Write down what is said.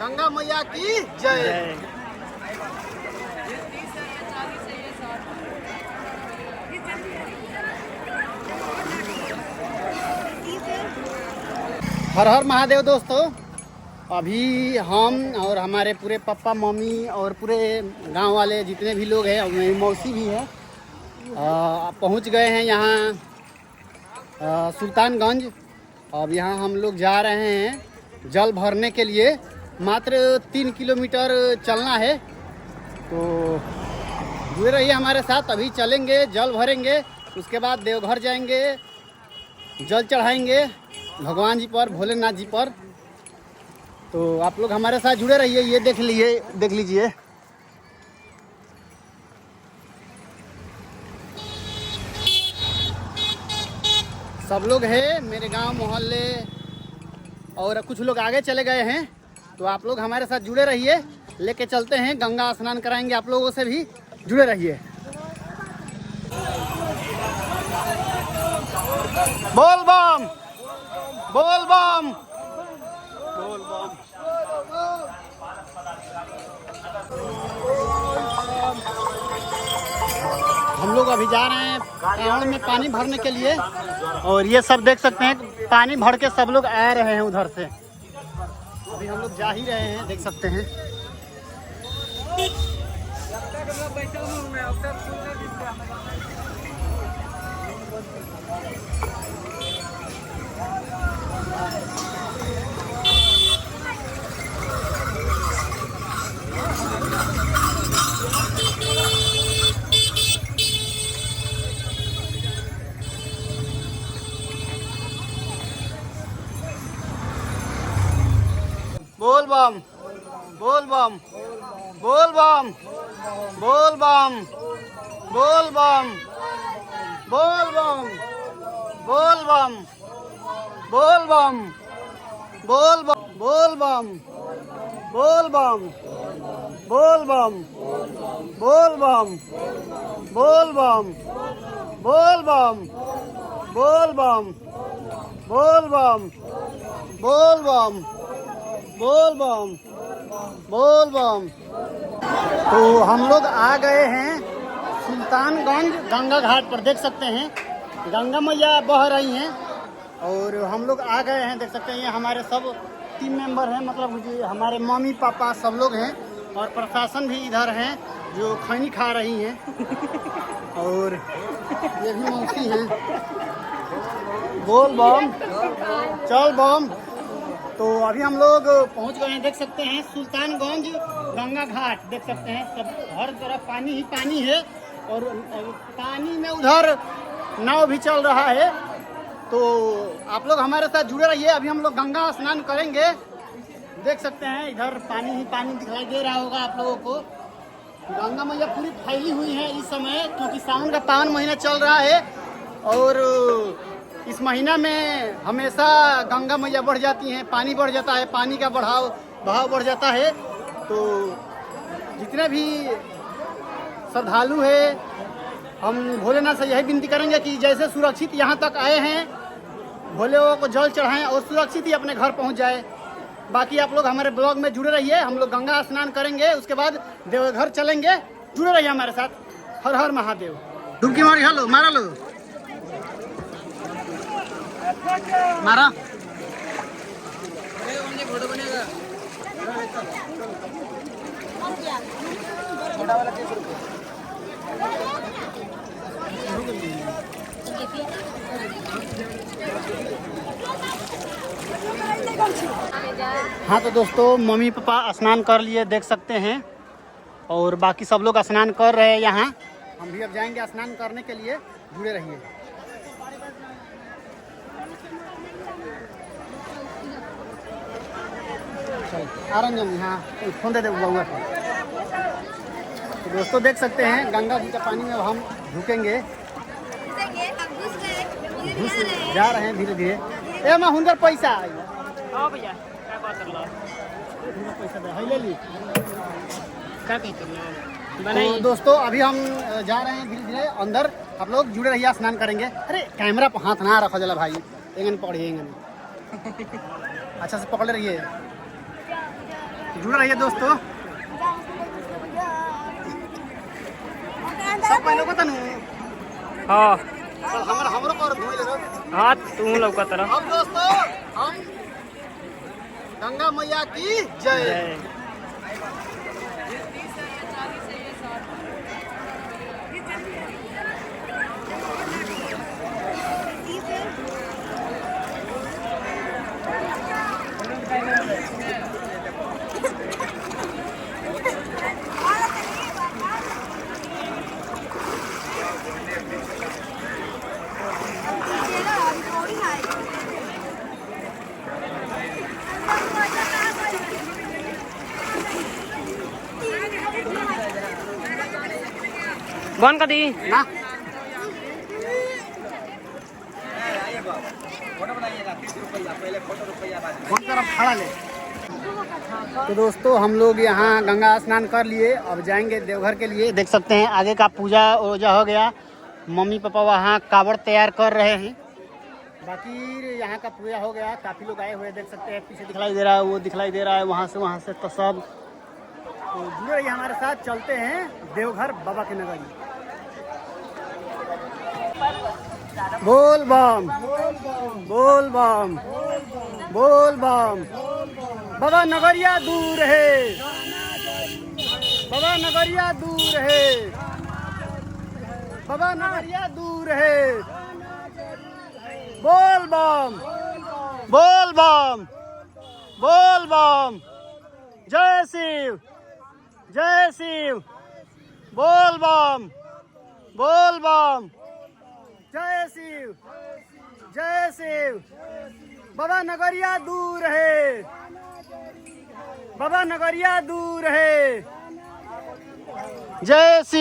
गंगा मैया की जय। हर हर महादेव दोस्तों, अभी हम और हमारे पूरे पापा मम्मी और पूरे गांव वाले जितने भी लोग हैं, मेरी मौसी भी है, पहुंच गए हैं यहाँ सुल्तानगंज। अब यहाँ हम लोग जा रहे हैं जल भरने के लिए। मात्र 3 किलोमीटर चलना है, तो जुड़े रहिए हमारे साथ। अभी चलेंगे, जल भरेंगे, उसके बाद देवघर जाएंगे, जल चढ़ाएंगे भगवान जी पर, भोलेनाथ जी पर। तो आप लोग हमारे साथ जुड़े रहिए। ये देख लीजिए सब लोग हैं मेरे गांव मोहल्ले, और कुछ लोग आगे चले गए हैं। तो आप लोग हमारे साथ जुड़े रहिए, लेके चलते हैं, गंगा स्नान कराएंगे। आप लोगों से भी जुड़े रहिए। बोल बम, बोल बम, बोल बम। हम लोग अभी जा रहे हैं कांवड़ में पानी भरने के लिए, और ये सब देख सकते हैं पानी भर के सब लोग आ रहे हैं उधर से। अभी हम लोग जा ही रहे हैं, देख सकते हैं। बोल बम, बोल बम, बोल बम, बोल बम, बोल बम, बोल बम, बोल बम, बोल बम, बोल बम, बोल बम, बोल बम, बोल बम, बोल बम, बोल बम, बोल बम, बोल बम, बोल बम, बोल बम, बोल बम, बोल बम। तो हम लोग आ गए हैं सुल्तानगंज गंगा घाट पर। देख सकते हैं गंगा मैया बह रही हैं, और हम लोग आ गए हैं। देख सकते हैं ये हमारे सब टीम मेंबर हैं, मतलब हमारे मम्मी पापा सब लोग हैं, और प्रशासन भी इधर हैं जो खैनी खा रही हैं और ये भी मौसी हैं। बोल बम, चल बम। तो अभी हम लोग पहुंच गए हैं, देख सकते हैं सुल्तानगंज गंगा घाट। देख सकते हैं सब हर तरफ पानी ही पानी है, और पानी में उधर नाव भी चल रहा है। तो आप लोग हमारे साथ जुड़े रहिए। अभी हम लोग गंगा स्नान करेंगे। देख सकते हैं इधर पानी ही पानी दिखाई दे रहा होगा आप लोगों को। गंगा मैया पूरी फैली हुई है इस समय, क्योंकि सावन का पावन महीना चल रहा है, और इस महीना में हमेशा गंगा मैया बढ़ जाती हैं, पानी बढ़ जाता है, पानी का बहाव बढ़ जाता है। तो जितने भी श्रद्धालु हैं, हम भोलेनाथ से यही विनती करेंगे कि जैसे सुरक्षित यहाँ तक आए हैं, भोले को जल चढ़ाएं और सुरक्षित ही अपने घर पहुँच जाए। बाकी आप लोग हमारे ब्लॉग में जुड़े रहिए। हम लोग गंगा स्नान करेंगे, उसके बाद देवघर चलेंगे। जुड़े रहिए हमारे साथ। हर हर महादेव। डुबकी मारी, हेलो मारा लो, मारा। फोटो बनेगा छोटा वाला 30 रुपये। हाँ तो दोस्तों, मम्मी पापा स्नान कर लिए, देख सकते हैं, और बाकी सब लोग स्नान कर रहे हैं यहाँ। हम भी अब जाएंगे स्नान करने के लिए। जुड़े रहिए। आरंजन, हाँ फोन दे दे बउआ को। तो दोस्तों देख सकते हैं गंगा जी का पानी में हम झुकेंगे, जा रहे हैं धीरे धीरे। ए मां हुनकर पैसा हां भैया क्या बात कर लो, पैसा दे है ले ली क्या कहते हैं। तो दोस्तों अभी हम जा रहे हैं धीरे धीरे अंदर। आप लोग जुड़े रहिए, स्नान करेंगे। अरे कैमरा पर हाथ ना रखो जला भाई, एंगन पकड़िए एंगन अच्छा से पकड़े रहिए। जुड़ रही है दोस्तों। सब पहले को तनु हाँ चल हमरो पर घूमे ले। हाँ तू लौका तरह। अब दोस्तों हम गंगा मैया की जय। बंद कर दी ना फोन कर खड़ा ले। तो दोस्तों हम लोग यहाँ गंगा स्नान कर लिए, अब जाएंगे देवघर के लिए। देख सकते हैं आगे का पूजा ओजा हो गया, मम्मी पापा वहाँ कावड़ तैयार कर रहे हैं। बाकी यहाँ का पूजा हो गया, काफ़ी लोग आए हुए देख सकते हैं, पीछे दिखलाई दे रहा है, वो दिखलाई दे रहा है, वहाँ से तो सब तो जुड़े रहिए हमारे साथ। चलते हैं देवघर बाबा के नगरी। बोल बम बोल बम बोल बम। बाबा नगरिया दूर है, बाबा नगरिया दूर है, बाबा नगरिया दूर है। बोल बम बोल बम बोल बम। जय शिव जय शिव। बोल बम बोल बम। जय शिव जय शिव। बाबा नगरिया दूर है, बाबा नगरिया दूर है। जय शिव।